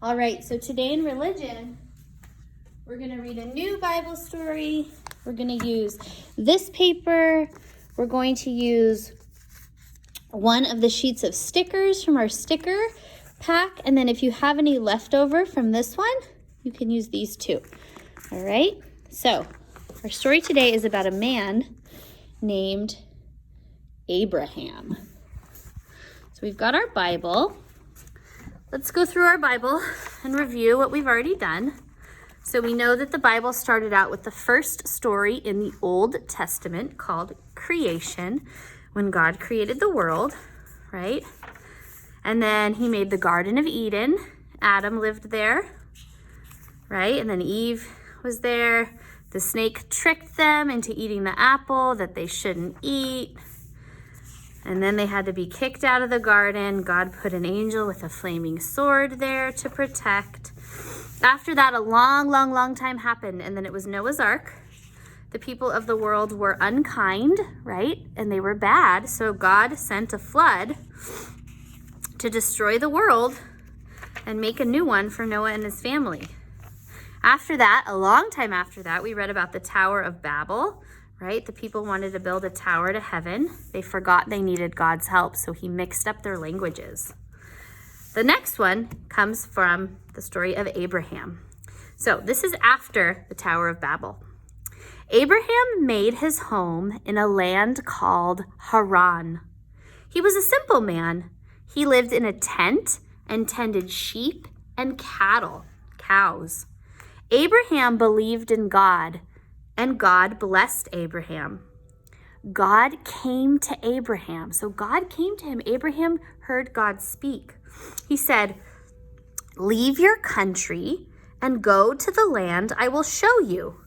All right, so today in religion, we're going to read a new Bible story. We're going to use this paper. We're going to use one of the sheets of stickers from our sticker pack. And then if you have any leftover from this one, you can use these too. All right, so our story today is about a man named Abraham. So we've got our Bible. Let's go through our Bible and review what we've already done. So we know that the Bible started out with the first story in the Old Testament called creation, when God created the world, right? And then he made the Garden of Eden. Adam lived there, right? And then Eve was there. The snake tricked them into eating the apple that they shouldn't eat. And then they had to be kicked out of the garden. God put an angel with a flaming sword there to protect. After that, a long time happened, and then it was Noah's Ark. The people of the world were unkind, right? And they were bad, so God sent a flood to destroy the world and make a new one for Noah and his family. After that, a long time after that, we read about the Tower of Babel, right? The people wanted to build a tower to heaven. They forgot they needed God's help, so he mixed up their languages. The next one comes from the story of Abraham. So this is after the Tower of Babel. Abraham made his home in a land called Haran. He was a simple man. He lived in a tent and tended sheep and cows. Abraham believed in God, and God blessed Abraham. God came to Abraham. So God came to him. Abraham heard God speak. He said, "Leave your country and go to the land I will show you.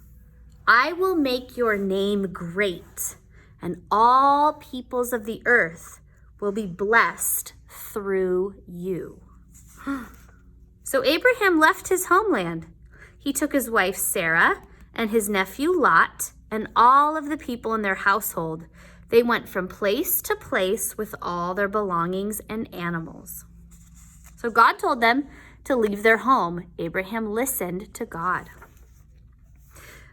I will make your name great, and all peoples of the earth will be blessed through you." So Abraham left his homeland. He took his wife Sarah and his nephew Lot and all of the people in their household. They went from place to place with all their belongings and animals. So God told them to leave their home. Abraham listened to God.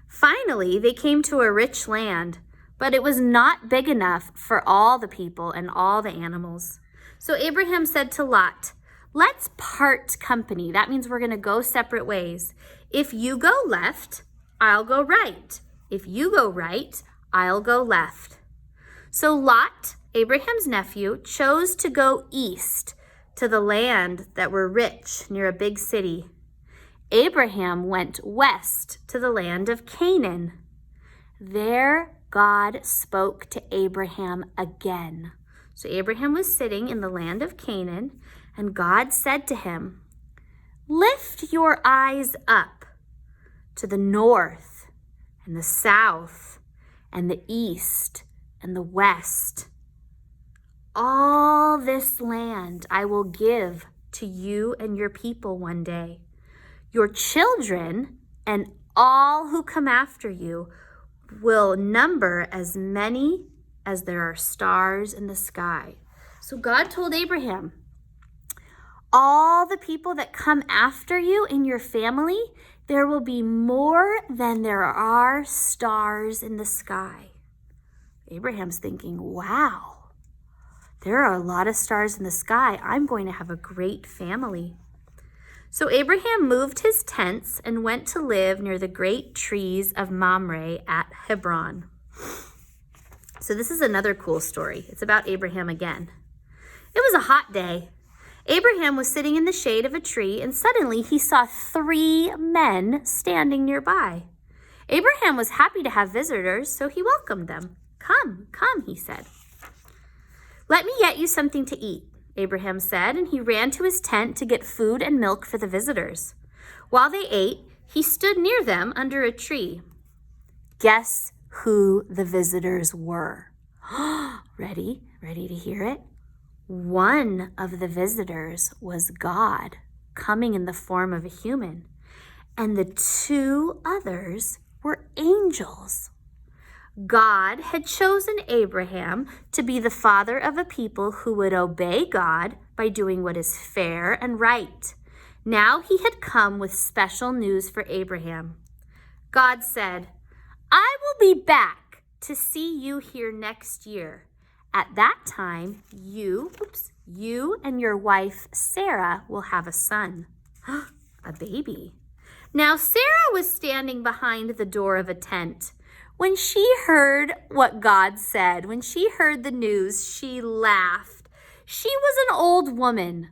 Finally, they came to a rich land, but it was not big enough for all the people and all the animals. So Abraham said to Lot, "Let's part company." That means we're going to go separate ways. If you go left, I'll go right. If you go right, I'll go left. So Lot, Abraham's nephew, chose to go east to the land that were rich near a big city. Abraham went west to the land of Canaan. There, God spoke to Abraham again. So Abraham was sitting in the land of Canaan, and God said to him, "Lift your eyes up to the north and the south and the east and the west. All this land I will give to you and your people one day. Your children and all who come after you will number as many as there are stars in the sky." So God told Abraham, all the people that come after you in your family, there will be more than there are stars in the sky. Abraham's thinking, wow, there are a lot of stars in the sky. I'm going to have a great family. So Abraham moved his tents and went to live near the great trees of Mamre at Hebron. So this is another cool story. It's about Abraham again. It was a hot day. Abraham was sitting in the shade of a tree, and suddenly he saw 3 men standing nearby. Abraham was happy to have visitors, so he welcomed them. Come, he said. "Let me get you something to eat," Abraham said, and he ran to his tent to get food and milk for the visitors. While they ate, he stood near them under a tree. Guess who the visitors were? Ready to hear it? One of the visitors was God, coming in the form of a human, and the 2 others were angels. God had chosen Abraham to be the father of a people who would obey God by doing what is fair and right. Now he had come with special news for Abraham. God said, I will be back to see you here next year. At that time, you and your wife Sarah will have a son, a baby. Now Sarah was standing behind the door of a tent. When she heard what God said, when she heard the news, she laughed. She was an old woman.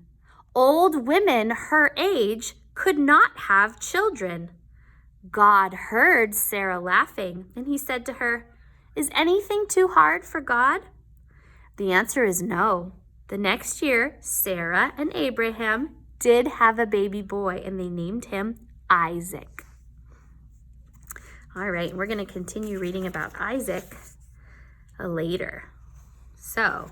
Old women her age could not have children. God heard Sarah laughing, and he said to her, Is anything too hard for God? The answer is no. The next year, Sarah and Abraham did have a baby boy, and they named him Isaac. All right, we're going to continue reading about Isaac later. So,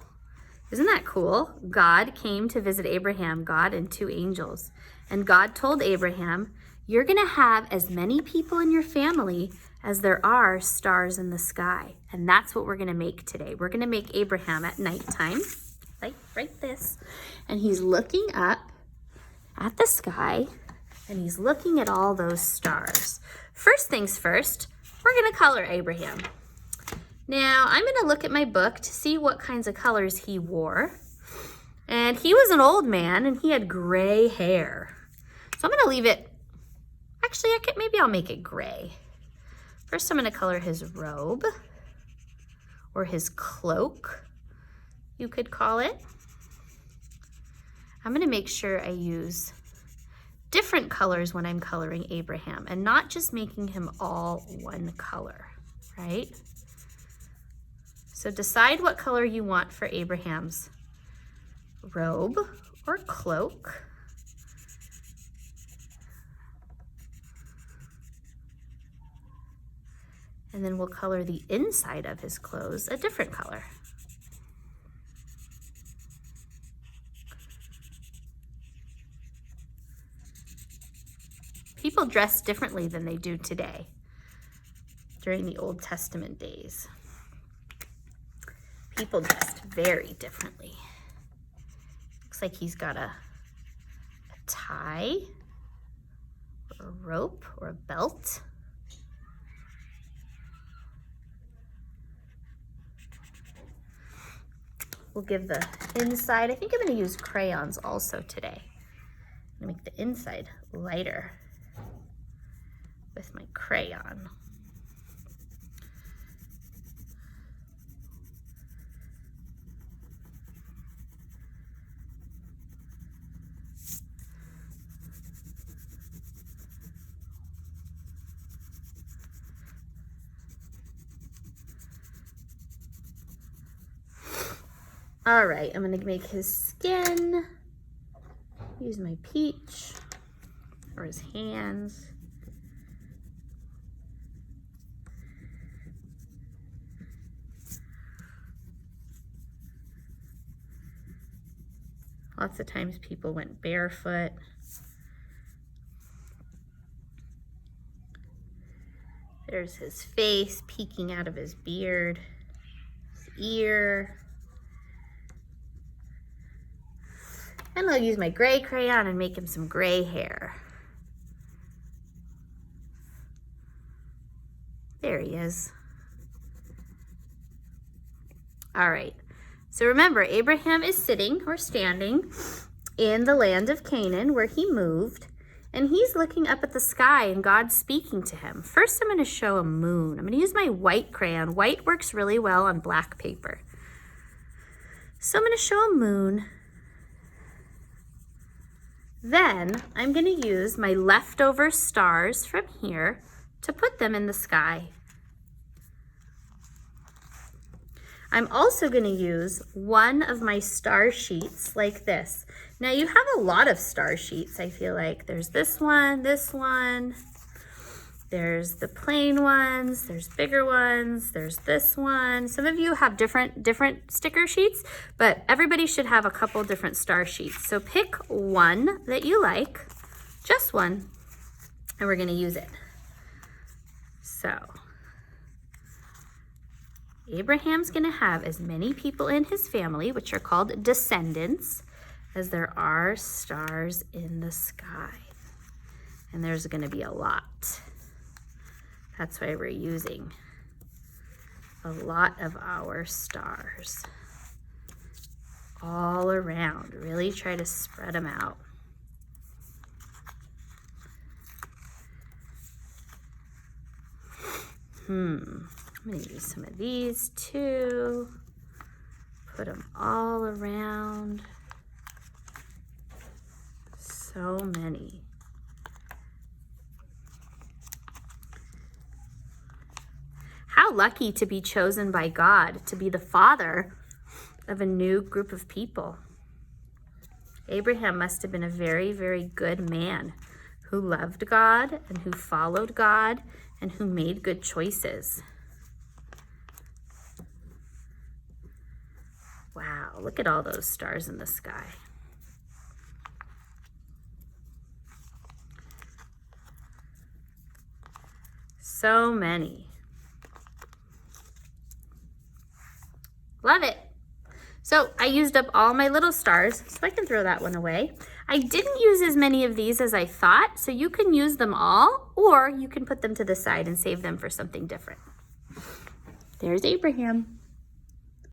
isn't that cool? God came to visit Abraham, God and 2 angels. And God told Abraham, you're going to have as many people in your family as there are stars in the sky. And that's what we're going to make today. We're going to make Abraham at nighttime, like this. And he's looking up at the sky, and he's looking at all those stars. First things first, we're going to color Abraham. Now, I'm going to look at my book to see what kinds of colors he wore. And he was an old man, and he had gray hair. So I'm going to leave it, actually, maybe I'll make it gray. First, I'm going to color his robe, or his cloak, you could call it. I'm going to make sure I use different colors when I'm coloring Abraham, and not just making him all one color, right? So decide what color you want for Abraham's robe or cloak. And then we'll color the inside of his clothes a different color. People dressed differently than they do today during the Old Testament days. People dressed very differently. Looks like he's got a tie, or a rope, or a belt. We'll give the inside, I think I'm going to use crayons also today. I'm going to make the inside lighter with my crayon. All right, I'm going to make his skin, use my peach, or his hands. Lots of times people went barefoot. There's his face peeking out of his beard, his ear. And I'll use my gray crayon and make him some gray hair. There he is. All right. So remember, Abraham is sitting or standing in the land of Canaan where he moved, and he's looking up at the sky and God's speaking to him. First, I'm going to show a moon. I'm going to use my white crayon. White works really well on black paper. So I'm going to show a moon. Then I'm going to use my leftover stars from here to put them in the sky. I'm also going to use one of my star sheets like this. Now you have a lot of star sheets, I feel like. There's this one, there's the plain ones, there's bigger ones, there's this one. Some of you have different sticker sheets, but everybody should have a couple different star sheets. So pick one that you like, just one, and we're going to use it. So Abraham's going to have as many people in his family, which are called descendants, as there are stars in the sky. And there's going to be a lot. That's why we're using a lot of our stars all around. Really try to spread them out. I'm going to use some of these too. Put them all around. So many. How lucky to be chosen by God to be the father of a new group of people. Abraham must have been a very, very good man who loved God and who followed God and who made good choices. Wow, look at all those stars in the sky. So many. Love it. So I used up all my little stars, so I can throw that one away. I didn't use as many of these as I thought, so you can use them all, or you can put them to the side and save them for something different. There's Abraham.